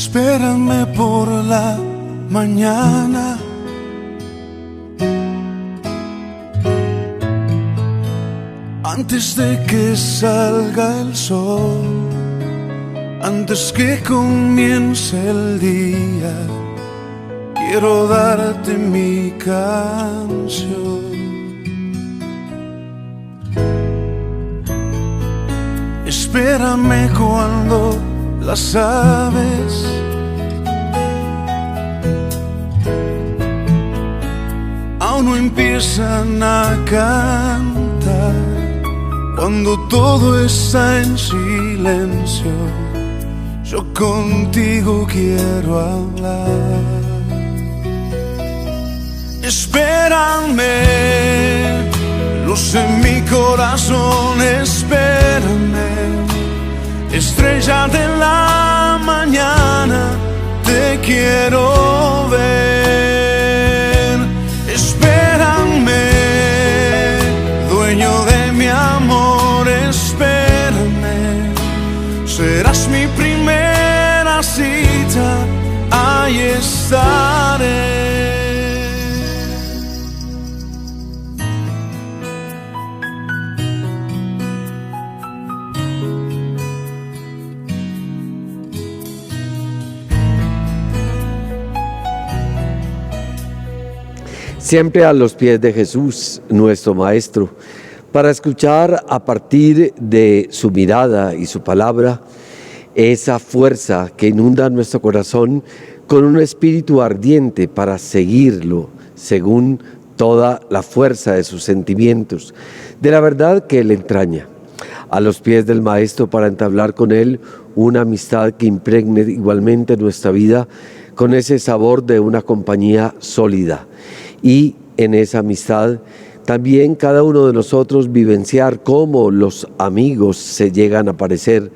Espérame por la mañana, antes de que salga el sol, antes que comience el día, quiero darte mi canción. Espérame cuando las aves aún no empiezan a cantar, cuando todo está en silencio, yo contigo quiero hablar. Espérame, luz en mi corazón, espérame, estrella de la mañana, te quiero ver. Espérame, dueño de mi amor, espérame, serás mi primera cita, ahí estaré. Siempre a los pies de Jesús, nuestro Maestro, para escuchar a partir de su mirada y su palabra esa fuerza que inunda nuestro corazón con un espíritu ardiente para seguirlo según toda la fuerza de sus sentimientos, de la verdad que Él entraña. A los pies del Maestro para entablar con Él una amistad que impregne igualmente nuestra vida con ese sabor de una compañía sólida. Y en esa amistad también cada uno de nosotros vivenciar cómo los amigos se llegan a parecer,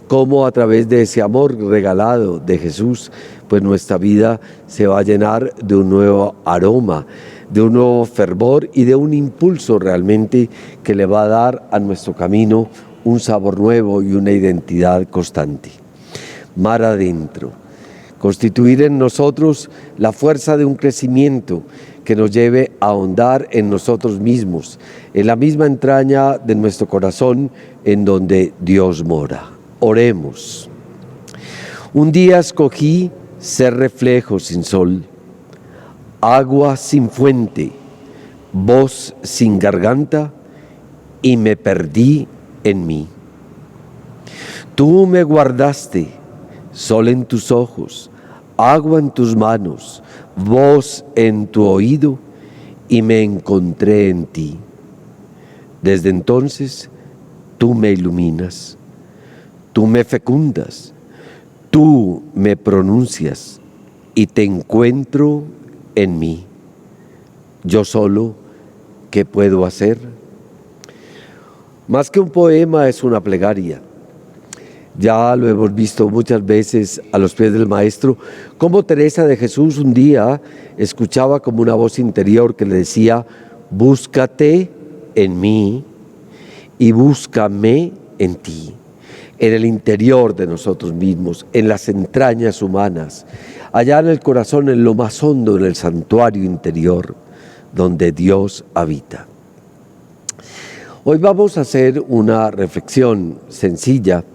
cómo a través de ese amor regalado de Jesús, pues nuestra vida se va a llenar de un nuevo aroma, de un nuevo fervor y de un impulso realmente que le va a dar a nuestro camino un sabor nuevo y una identidad constante. Mar adentro, constituir en nosotros la fuerza de un crecimiento que nos lleve a ahondar en nosotros mismos, en la misma entraña de nuestro corazón en donde Dios mora. Oremos. Un día escogí ser reflejo sin sol, agua sin fuente, voz sin garganta, y me perdí en mí. Tú me guardaste, sol en tus ojos, agua en tus manos, voz en tu oído, y me encontré en ti. Desde entonces, tú me iluminas, tú me fecundas, tú me pronuncias, y te encuentro en mí. Yo solo, ¿qué puedo hacer? Más que un poema, es una plegaria. Ya lo hemos visto muchas veces a los pies del Maestro, cómo Teresa de Jesús un día escuchaba como una voz interior que le decía: búscate en mí y búscame en ti, en el interior de nosotros mismos, en las entrañas humanas, allá en el corazón, en lo más hondo, en el santuario interior, donde Dios habita. Hoy vamos a hacer una reflexión sencilla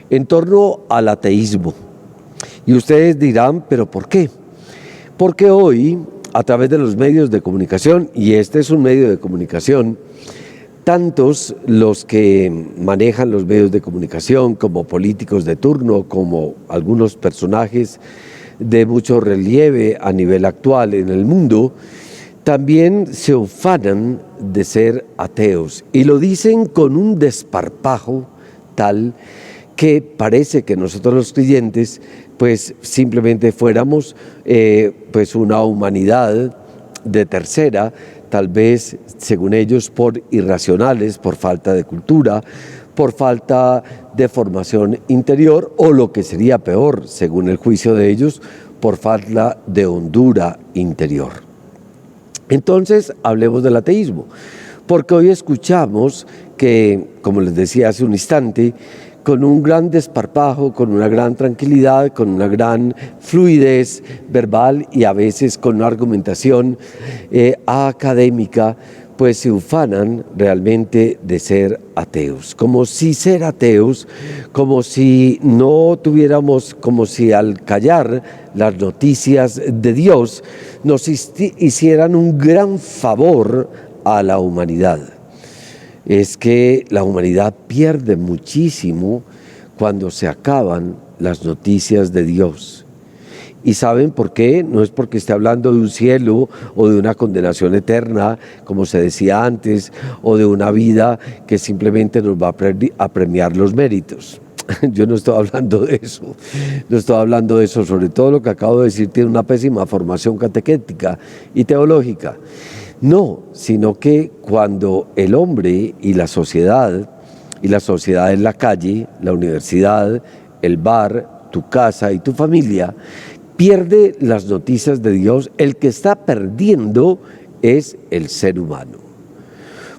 en torno al ateísmo. Y ustedes dirán, ¿pero por qué? Porque hoy, a través de los medios de comunicación, y este es un medio de comunicación, tantos los que manejan los medios de comunicación, como políticos de turno, como algunos personajes de mucho relieve a nivel actual en el mundo, también se ufanan de ser ateos, y lo dicen con un desparpajo tal que parece que nosotros los creyentes pues simplemente fuéramos pues una humanidad de tercera, tal vez según ellos por irracionales, por falta de cultura, por falta de formación interior, o lo que sería peor, según el juicio de ellos, por falta de hondura interior. Entonces hablemos del ateísmo, porque hoy escuchamos que, como les decía hace un instante, con un gran desparpajo, con una gran tranquilidad, con una gran fluidez verbal y a veces con una argumentación académica, pues se ufanan realmente de ser ateos, como si ser ateos, como si no tuviéramos, como si al callar las noticias de Dios nos hicieran un gran favor a la humanidad. Es que la humanidad pierde muchísimo cuando se acaban las noticias de Dios. ¿Y saben por qué? No es porque esté hablando de un cielo o de una condenación eterna, como se decía antes, o de una vida que simplemente nos va a premiar los méritos. Yo no estoy hablando de eso, no estoy hablando de eso, sobre todo lo que acabo de decir tiene una pésima formación catequética y teológica. No, sino que cuando el hombre y la sociedad es la calle, la universidad, el bar, tu casa y tu familia, pierde las noticias de Dios, el que está perdiendo es el ser humano.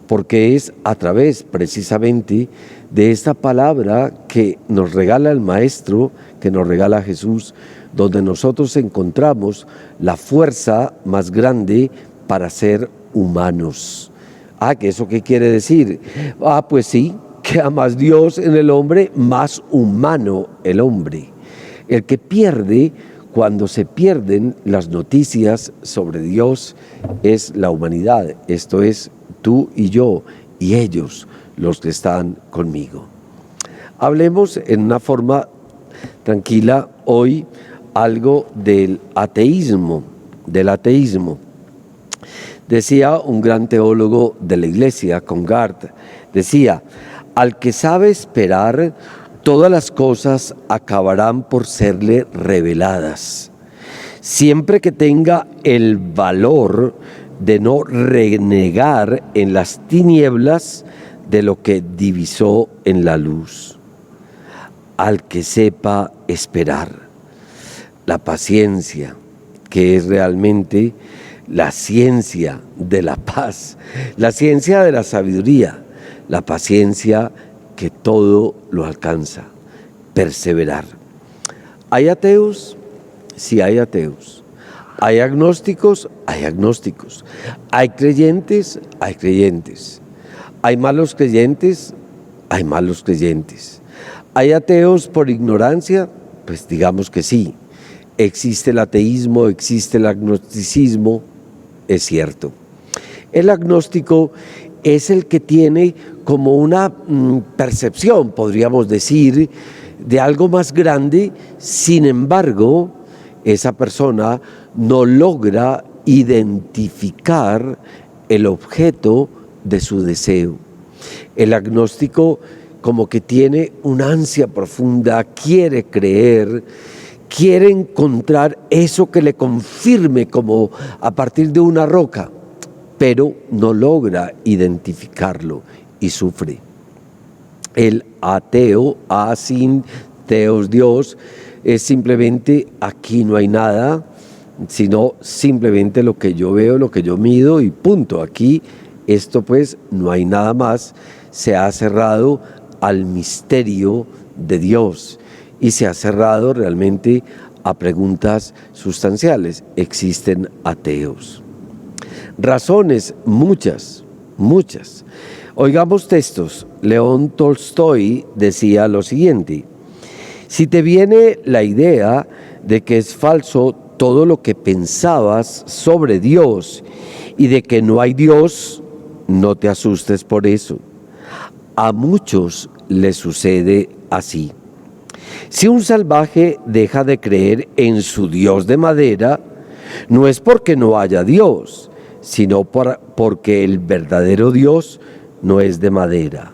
Porque es a través precisamente de esta palabra que nos regala el Maestro, que nos regala Jesús, donde nosotros encontramos la fuerza más grande para ser humanos. ¿Que eso qué quiere decir? Pues sí, que a más Dios en el hombre, más humano el hombre. El que pierde cuando se pierden las noticias sobre Dios es la humanidad, esto es tú y yo y ellos, los que están conmigo. Hablemos en una forma tranquila hoy algo del ateísmo, Decía un gran teólogo de la Iglesia, Congar, decía, al que sabe esperar, todas las cosas acabarán por serle reveladas, siempre que tenga el valor de no renegar en las tinieblas de lo que divisó en la luz. Al que sepa esperar, la paciencia, que es realmente la ciencia de la paz, la ciencia de la sabiduría, la paciencia que todo lo alcanza, perseverar. ¿Hay ateos? Sí hay ateos. ¿Hay agnósticos? Hay agnósticos. ¿Hay creyentes? Hay creyentes. ¿Hay malos creyentes? Hay malos creyentes. ¿Hay ateos por ignorancia? Pues digamos que sí. Existe el ateísmo, existe el agnosticismo, es cierto. El agnóstico es el que tiene como una percepción, podríamos decir, de algo más grande, sin embargo, esa persona no logra identificar el objeto de su deseo. El agnóstico como que tiene una ansia profunda, quiere creer, quiere encontrar eso que le confirme como a partir de una roca, pero no logra identificarlo y sufre. El ateo, sin teos Dios, es simplemente aquí no hay nada, sino simplemente lo que yo veo, lo que yo mido y punto. Aquí esto pues no hay nada más, se ha cerrado al misterio de Dios y se ha cerrado realmente a preguntas sustanciales. Existen ateos. Razones muchas. Oigamos textos. León Tolstoy decía lo siguiente: si te viene la idea de que es falso todo lo que pensabas sobre Dios y de que no hay Dios, no te asustes por eso. A muchos les sucede así. Si un salvaje deja de creer en su Dios de madera, no es porque no haya Dios, sino porque el verdadero Dios no es de madera.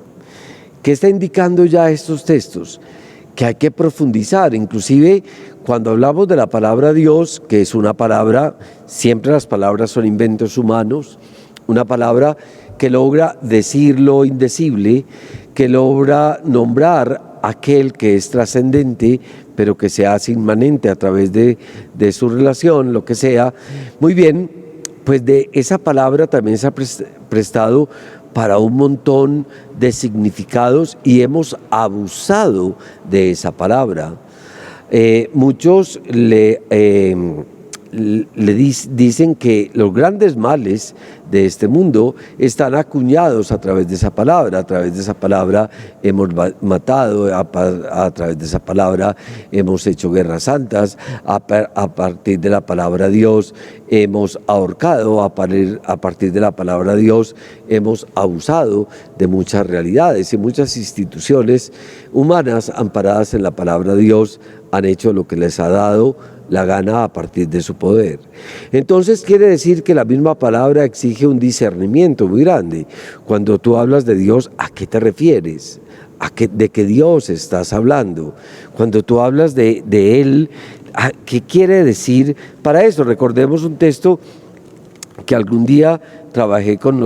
¿Qué está indicando ya estos textos? Que hay que profundizar, inclusive cuando hablamos de la palabra Dios, que es una palabra, siempre las palabras son inventos humanos, una palabra que logra decir lo indecible, que logra nombrar aquel que es trascendente, pero que se hace inmanente a través de su relación, lo que sea. Muy bien, pues de esa palabra también se ha prestado para un montón de significados y hemos abusado de esa palabra. Muchos dicen que los grandes males de este mundo están acuñados a través de esa palabra. A través de esa palabra hemos matado, a través de esa palabra hemos hecho guerras santas, a partir de la palabra Dios hemos ahorcado, a partir de la palabra Dios hemos abusado de muchas realidades, y muchas instituciones humanas amparadas en la palabra Dios han hecho lo que les ha dado la gana a partir de su poder. Entonces quiere decir que la misma palabra exige un discernimiento muy grande. Cuando tú hablas de Dios, ¿a qué te refieres? ¿De qué Dios estás hablando? Cuando tú hablas de Él, ¿qué quiere decir? Para eso recordemos un texto que algún día trabajé con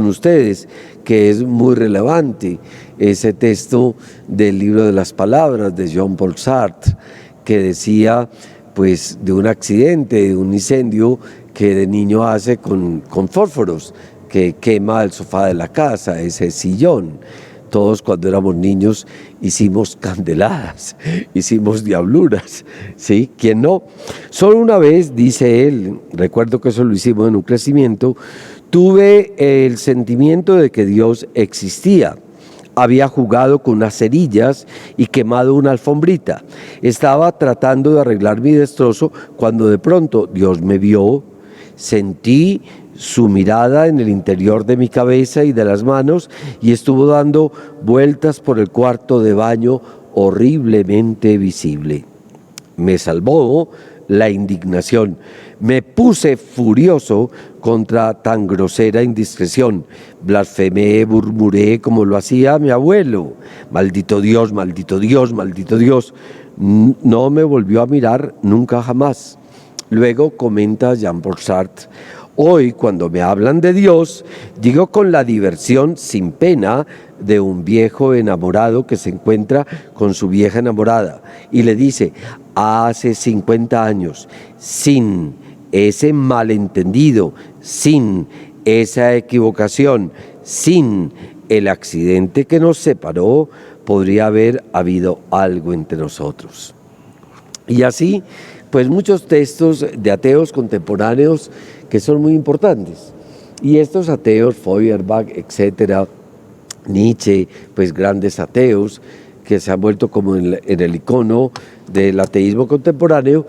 ustedes, que es muy relevante, ese texto del libro de las palabras de Jean-Paul Sartre, que decía pues de un accidente, de un incendio que de niño hace con fósforos, que quema el sofá de la casa, ese sillón. Todos cuando éramos niños hicimos candeladas, hicimos diabluras, ¿sí? ¿Quién no? Solo una vez, dice él, recuerdo que eso lo hicimos en un crecimiento, tuve el sentimiento de que Dios existía. Había jugado con unas cerillas y quemado una alfombrita. Estaba tratando de arreglar mi destrozo cuando de pronto Dios me vio, sentí su mirada en el interior de mi cabeza y de las manos y estuvo dando vueltas por el cuarto de baño horriblemente visible. Me salvó la indignación. Me puse furioso contra tan grosera indiscreción. Blasfemé, murmuré como lo hacía mi abuelo. Maldito Dios, maldito Dios, maldito Dios. No me volvió a mirar nunca jamás. Luego comenta Jean-Paul Sartre: hoy, cuando me hablan de Dios, digo con la diversión sin pena de un viejo enamorado que se encuentra con su vieja enamorada y le dice: hace 50 años, sin ese malentendido, sin esa equivocación, sin el accidente que nos separó, podría haber habido algo entre nosotros. Y así, pues muchos textos de ateos contemporáneos que son muy importantes. Y estos ateos, Feuerbach, etcétera, Nietzsche, pues grandes ateos que se han vuelto como en el icono del ateísmo contemporáneo,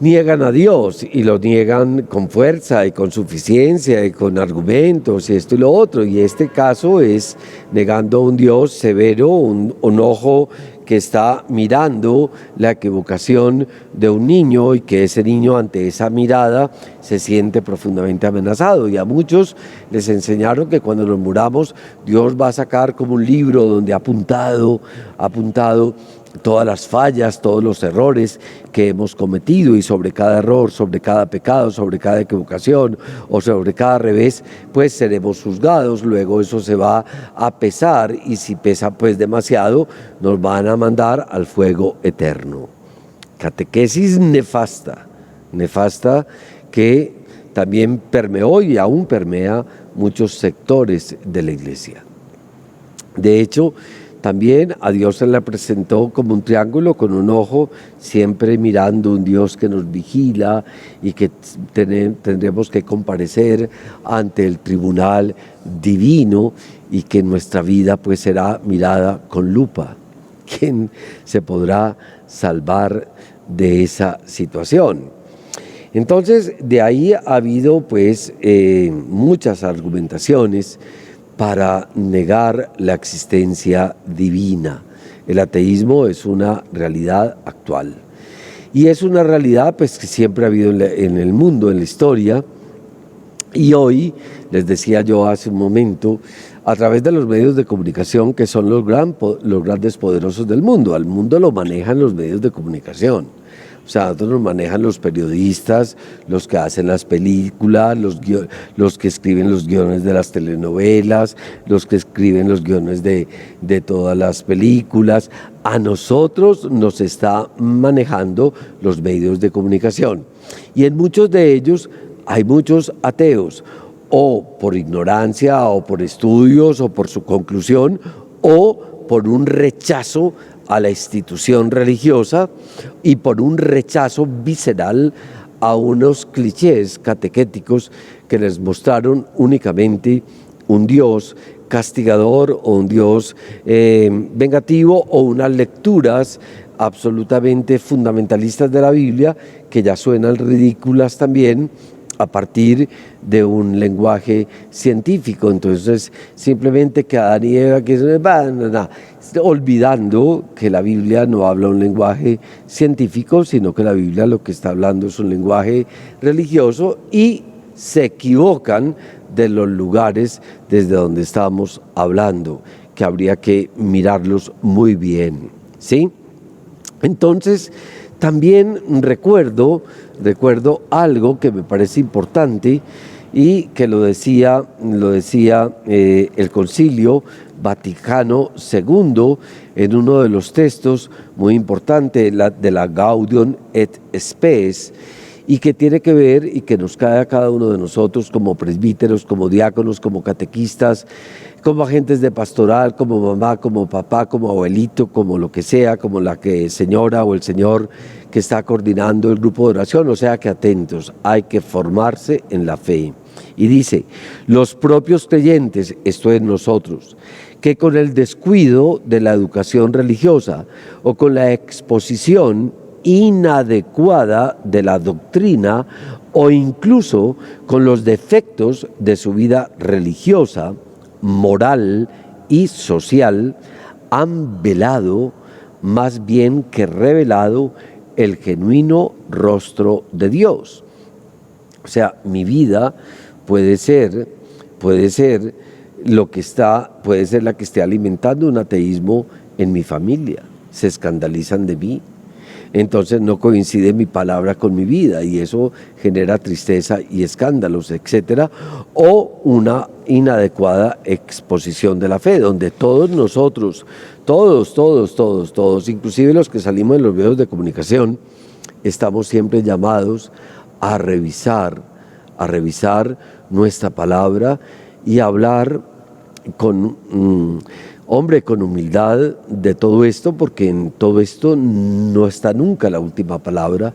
niegan a Dios y lo niegan con fuerza y con suficiencia y con argumentos y esto y lo otro. Y este caso es negando a un Dios severo, un ojo que está mirando la equivocación de un niño y que ese niño ante esa mirada se siente profundamente amenazado. Y a muchos les enseñaron que cuando nos muramos Dios va a sacar como un libro donde ha apuntado todas las fallas, todos los errores que hemos cometido, y sobre cada error, sobre cada pecado, sobre cada equivocación o sobre cada revés, pues seremos juzgados. Luego eso se va a pesar, y si pesa pues demasiado, nos van a mandar al fuego eterno. Catequesis nefasta que también permeó y aún permea muchos sectores de la Iglesia. De hecho, también a Dios se le presentó como un triángulo con un ojo, siempre mirando, un Dios que nos vigila y que tendremos que comparecer ante el tribunal divino, y que nuestra vida pues será mirada con lupa. ¿Quién se podrá salvar de esa situación? Entonces, de ahí ha habido pues muchas argumentaciones para negar la existencia divina. El ateísmo es una realidad actual, y es una realidad pues que siempre ha habido en el mundo, en la historia. Y hoy, les decía yo hace un momento, a través de los medios de comunicación, que son los grandes poderosos del mundo, al mundo lo manejan los medios de comunicación. O sea, nosotros nos manejan los periodistas, los que hacen las películas, los que escriben los guiones de las telenovelas, los que escriben los guiones de todas las películas. A nosotros nos está manejando los medios de comunicación. Y en muchos de ellos hay muchos ateos, o por ignorancia, o por estudios, o por su conclusión, o por un rechazo a la institución religiosa y por un rechazo visceral a unos clichés catequéticos que les mostraron únicamente un Dios castigador o un Dios vengativo, o unas lecturas absolutamente fundamentalistas de la Biblia que ya suenan ridículas también a partir de un lenguaje científico. Entonces simplemente que Adán y Eva olvidando que la Biblia no habla un lenguaje científico, sino que la Biblia lo que está hablando es un lenguaje religioso, y se equivocan de los lugares desde donde estamos hablando, que habría que mirarlos muy bien, ¿sí? Entonces, también recuerdo algo que me parece importante y que lo decía el Concilio Vaticano II en uno de los textos muy importantes de la Gaudium et Spes, y que tiene que ver y que nos cae a cada uno de nosotros como presbíteros, como diáconos, como catequistas, como agentes de pastoral, como mamá, como papá, como abuelito, como lo que sea, como la señora o el señor que está coordinando el grupo de oración. O sea que atentos, hay que formarse en la fe. Y dice, los propios creyentes, esto es nosotros, que con el descuido de la educación religiosa o con la exposición inadecuada de la doctrina o incluso con los defectos de su vida religiosa, moral y social, han velado más bien que revelado el genuino rostro de Dios. O sea, mi vida puede ser la que esté alimentando un ateísmo en mi familia. Se escandalizan de mí. Entonces no coincide mi palabra con mi vida y eso genera tristeza y escándalos, etcétera, o una inadecuada exposición de la fe, donde todos nosotros, todos, inclusive los que salimos en los medios de comunicación, estamos siempre llamados a revisar nuestra palabra y a hablar con humildad de todo esto, porque en todo esto no está nunca la última palabra,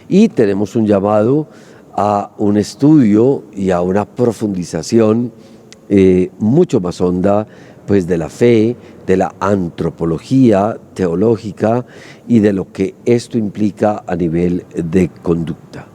y tenemos un llamado a un estudio y a una profundización mucho más honda, pues, de la fe, de la antropología teológica y de lo que esto implica a nivel de conducta.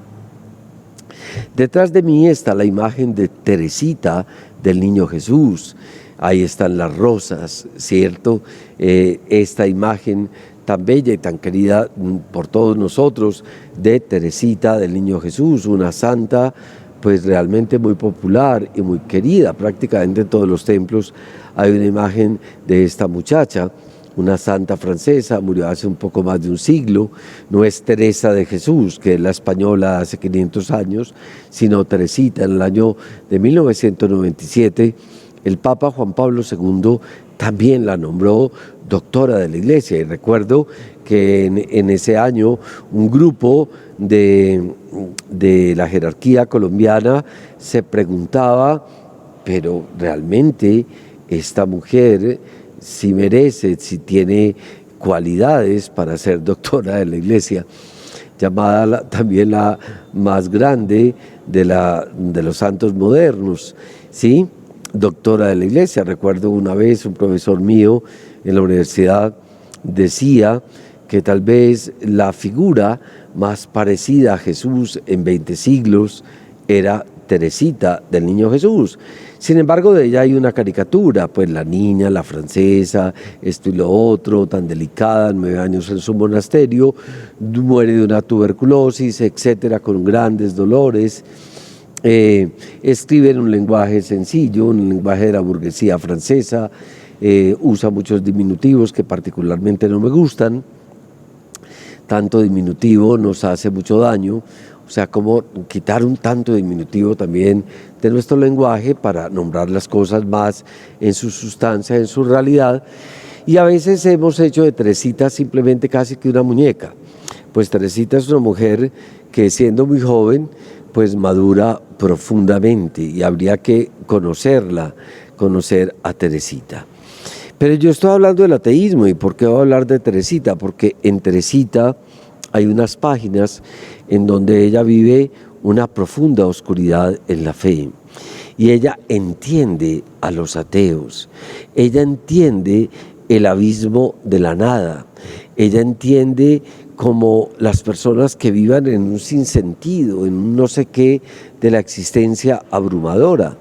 Detrás de mí está la imagen de Teresita del Niño Jesús. Ahí están las rosas, ¿cierto? Esta imagen tan bella y tan querida por todos nosotros de Teresita del Niño Jesús, una santa pues realmente muy popular y muy querida. Prácticamente en todos los templos hay una imagen de esta muchacha, una santa francesa, murió hace un poco más de un siglo. No es Teresa de Jesús, que es la española hace 500 años, sino Teresita. En el año de 1997, el Papa Juan Pablo II también la nombró doctora de la Iglesia. Y recuerdo que en ese año un grupo de la jerarquía colombiana se preguntaba, pero realmente esta mujer si merece, si tiene cualidades para ser doctora de la Iglesia, llamada también la más grande de los santos modernos, ¿sí? Doctora de la Iglesia. Recuerdo una vez un profesor mío en la universidad decía que tal vez la figura más parecida a Jesús en 20 siglos era Teresita del Niño Jesús. Sin embargo, de ella hay una caricatura, pues la niña, la francesa, esto y lo otro, tan delicada, 9 años en su monasterio, muere de una tuberculosis, etcétera, con grandes dolores. Escribe en un lenguaje sencillo, un lenguaje de la burguesía francesa, usa muchos diminutivos que particularmente no me gustan. Tanto diminutivo nos hace mucho daño, o sea, como quitar un tanto diminutivo también de nuestro lenguaje para nombrar las cosas más en su sustancia, en su realidad. Y a veces hemos hecho de Teresita simplemente casi que una muñeca. Pues Teresita es una mujer que siendo muy joven, pues madura profundamente y habría que conocerla, conocer a Teresita. Pero yo estoy hablando del ateísmo. ¿Y por qué voy a hablar de Teresita? Porque en Teresita hay unas páginas en donde ella vive una profunda oscuridad en la fe. Y ella entiende a los ateos. Ella entiende el abismo de la nada. Ella entiende como las personas que vivan en un sinsentido, en un no sé qué de la existencia abrumadora.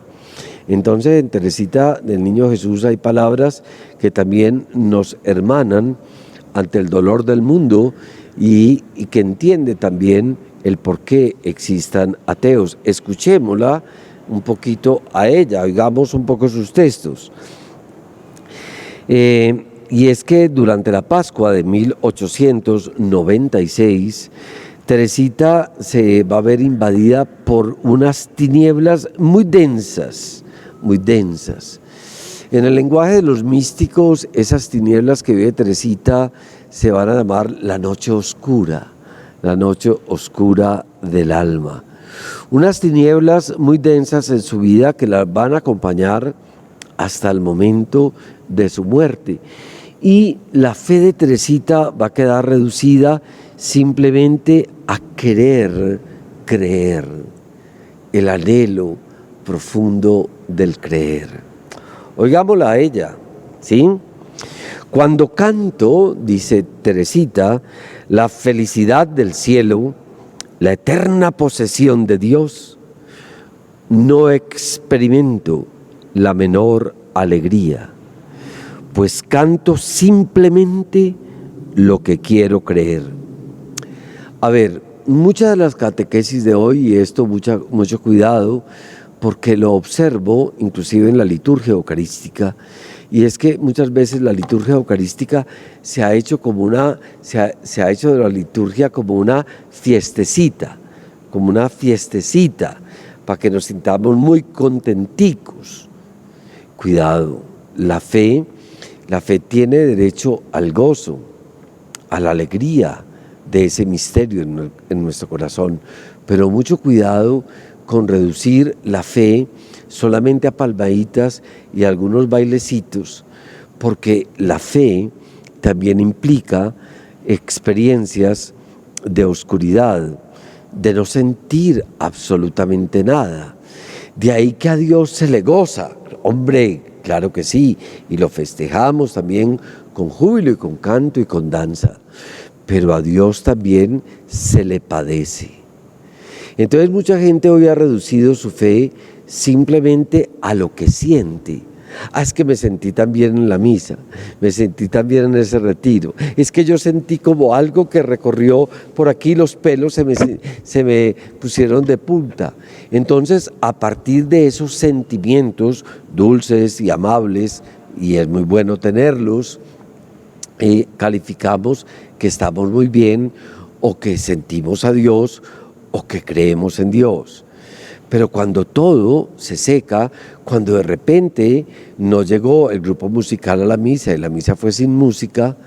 Entonces en Teresita del Niño Jesús hay palabras que también nos hermanan ante el dolor del mundo y que entiende también el por qué existan ateos. Escuchémosla un poquito a ella, oigamos un poco sus textos. Y es que durante la Pascua de 1896, Teresita se va a ver invadida por unas tinieblas muy densas, muy densas. En el lenguaje de los místicos, esas tinieblas que vive Teresita se van a llamar la noche oscura del alma. Unas tinieblas muy densas en su vida que la van a acompañar hasta el momento de su muerte. Y la fe de Teresita va a quedar reducida simplemente a querer creer, el anhelo profundo del creer. Oigámosla a ella, ¿sí? Cuando canto, dice Teresita, la felicidad del cielo, la eterna posesión de Dios, no experimento la menor alegría, pues canto simplemente lo que quiero creer. A ver, muchas de las catequesis de hoy, y esto mucho cuidado, porque lo observo inclusive en la liturgia eucarística, y es que muchas veces la liturgia eucarística se ha hecho de la liturgia como una fiestecita, para que nos sintamos muy contenticos. Cuidado, la fe tiene derecho al gozo, a la alegría de ese misterio en nuestro corazón, pero mucho cuidado con reducir la fe solamente a palmaditas y a algunos bailecitos, porque la fe también implica experiencias de oscuridad, de no sentir absolutamente nada. De ahí que a Dios se le goza, hombre, claro que sí, y lo festejamos también con júbilo y con canto y con danza, pero a Dios también se le padece. Entonces mucha gente hoy ha reducido su fe simplemente a lo que siente. Es que me sentí tan bien en la misa, me sentí tan bien en ese retiro, es que yo sentí como algo que recorrió por aquí, los pelos se me pusieron de punta. Entonces, a partir de esos sentimientos dulces y amables, y es muy bueno tenerlos, calificamos que estamos muy bien, o que sentimos a Dios, o que creemos en Dios. Pero cuando todo se seca, cuando de repente no llegó el grupo musical a la misa y la misa fue sin música,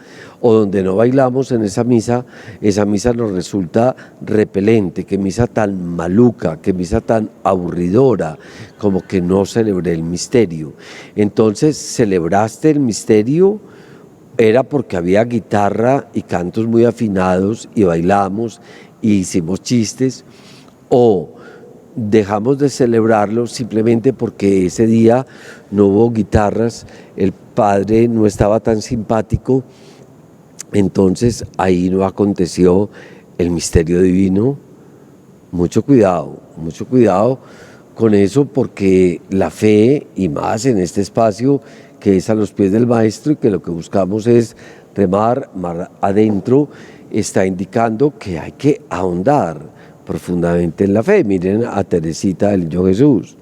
o donde no bailamos en esa misa nos resulta repelente, qué misa tan maluca, qué misa tan aburridora, como que no celebré el misterio. Entonces, ¿celebraste el misterio? Era porque había guitarra y cantos muy afinados y bailamos y hicimos chistes, o dejamos de celebrarlo simplemente porque ese día no hubo guitarras, el padre no estaba tan simpático, entonces ahí no aconteció el misterio divino. Mucho cuidado con eso, porque la fe, y más en este espacio que es a los pies del Maestro y que lo que buscamos es remar mar adentro, está indicando que hay que ahondar profundamente en la fe. Miren a Teresita del Niño Jesús.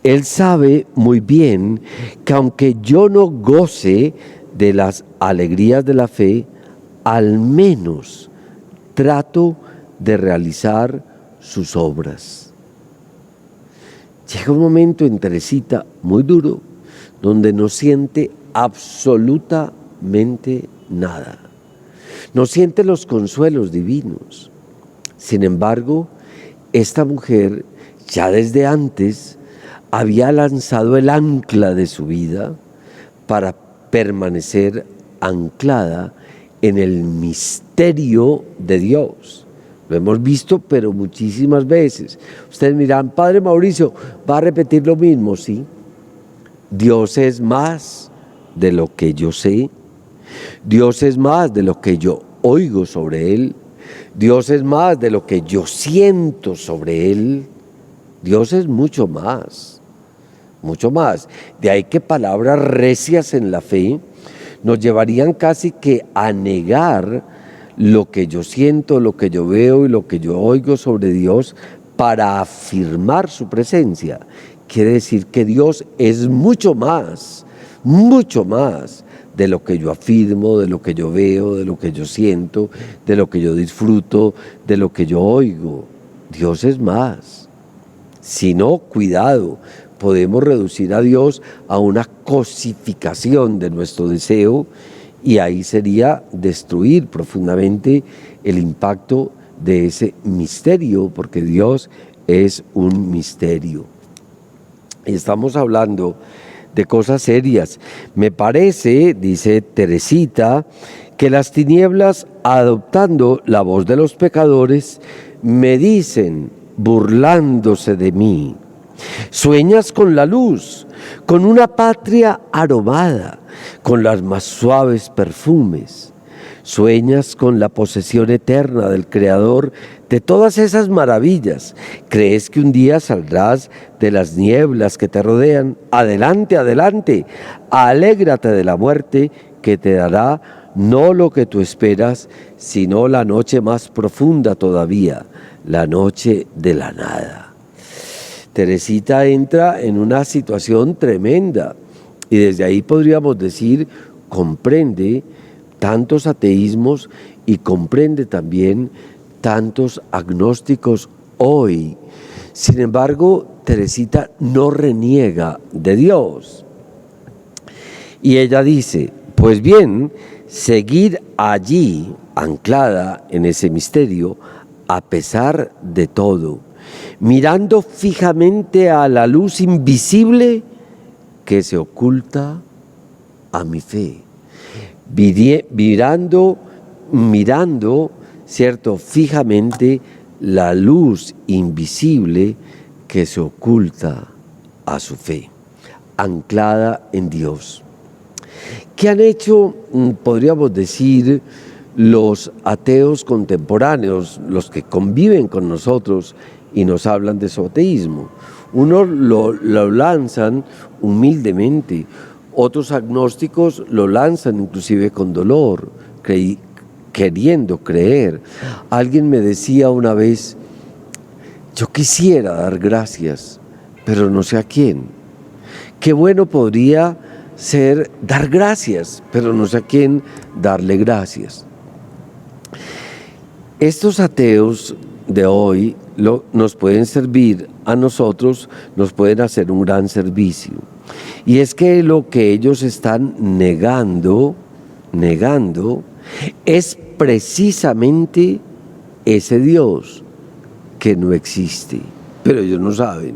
Él sabe muy bien que aunque yo no goce de las alegrías de la fe, al menos trato de realizar sus obras. Llega un momento en Teresita muy duro, donde no siente absolutamente nada. No siente los consuelos divinos. Sin embargo, esta mujer ya desde antes había lanzado el ancla de su vida para permanecer anclada en el misterio de Dios. Lo hemos visto, pero muchísimas veces. Ustedes miran, Padre Mauricio, ¿va a repetir lo mismo? Sí. Dios es más de lo que yo sé. Dios es más de lo que yo oigo sobre Él. Dios es más de lo que yo siento sobre Él. Dios es mucho más, mucho más. De ahí que palabras recias en la fe nos llevarían casi que a negar lo que yo siento, lo que yo veo y lo que yo oigo sobre Dios para afirmar su presencia. Quiere decir que Dios es mucho más de lo que yo afirmo, de lo que yo veo, de lo que yo siento, de lo que yo disfruto, de lo que yo oigo. Dios es más. Si no, cuidado, podemos reducir a Dios a una cosificación de nuestro deseo y ahí sería destruir profundamente el impacto de ese misterio, porque Dios es un misterio. Y estamos hablando de cosas serias. Me parece, dice Teresita, que las tinieblas, adoptando la voz de los pecadores, me dicen, burlándose de mí: sueñas con la luz, con una patria aromada, con los más suaves perfumes. Sueñas con la posesión eterna del Creador de todas esas maravillas. Crees que un día saldrás de las nieblas que te rodean. Adelante, adelante, alégrate de la muerte que te dará no lo que tú esperas, sino la noche más profunda todavía, la noche de la nada. Teresita entra en una situación tremenda y desde ahí podríamos decir, comprende tantos ateísmos y comprende también tantos agnósticos hoy. Sin embargo, Teresita no reniega de Dios. Y ella dice, pues bien, seguir allí, anclada en ese misterio, a pesar de todo, mirando fijamente a la luz invisible que se oculta a mi fe. Mirando, ¿cierto?, fijamente la luz invisible que se oculta a su fe, anclada en Dios. ¿Qué han hecho, podríamos decir, los ateos contemporáneos, los que conviven con nosotros y nos hablan de su ateísmo? Unos lo lanzan humildemente, otros agnósticos lo lanzan inclusive con dolor, queriendo creer. Alguien me decía una vez, yo quisiera dar gracias, pero no sé a quién. Qué bueno podría ser dar gracias, pero no sé a quién darle gracias. Estos ateos de hoy nos pueden servir a nosotros, nos pueden hacer un gran servicio. Y es que lo que ellos están negando, es precisamente ese Dios que no existe, pero ellos no saben.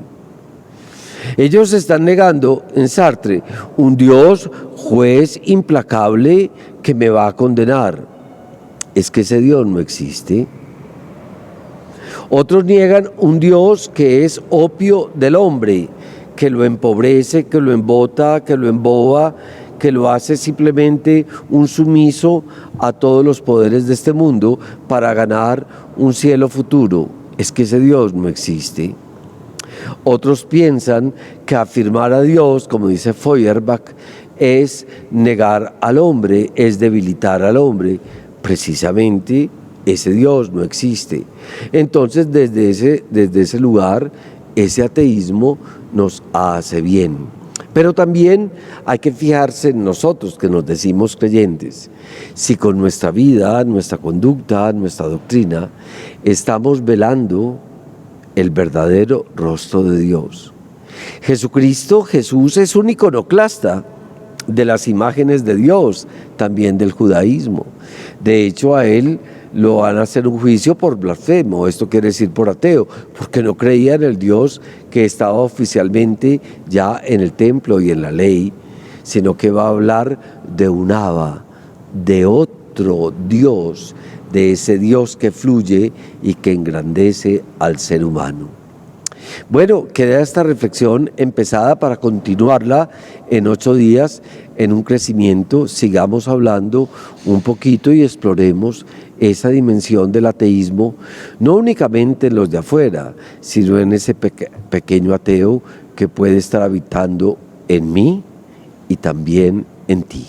Ellos están negando en Sartre un Dios juez implacable que me va a condenar. Es que ese Dios no existe. Otros niegan un Dios que es opio del hombre, que lo empobrece, que lo embota, que lo emboba, que lo hace simplemente un sumiso a todos los poderes de este mundo para ganar un cielo futuro. Es que ese Dios no existe. Otros piensan que afirmar a Dios, como dice Feuerbach, es negar al hombre, es debilitar al hombre. Precisamente ese Dios no existe. Entonces, desde ese lugar, ese ateísmo nos hace bien. Pero también hay que fijarse en nosotros que nos decimos creyentes. Si con nuestra vida, nuestra conducta, nuestra doctrina, estamos velando el verdadero rostro de Dios. Jesús es un iconoclasta de las imágenes de Dios, también del judaísmo. De hecho, a él lo van a hacer un juicio por blasfemo, esto quiere decir por ateo, porque no creía en el Dios que estaba oficialmente ya en el templo y en la ley, sino que va a hablar de un Abba, de otro Dios, de ese Dios que fluye y que engrandece al ser humano. Bueno, queda esta reflexión empezada para continuarla en 8 días en un crecimiento. Sigamos hablando un poquito y exploremos esa dimensión del ateísmo, no únicamente en los de afuera, sino en ese pequeño ateo que puede estar habitando en mí y también en ti.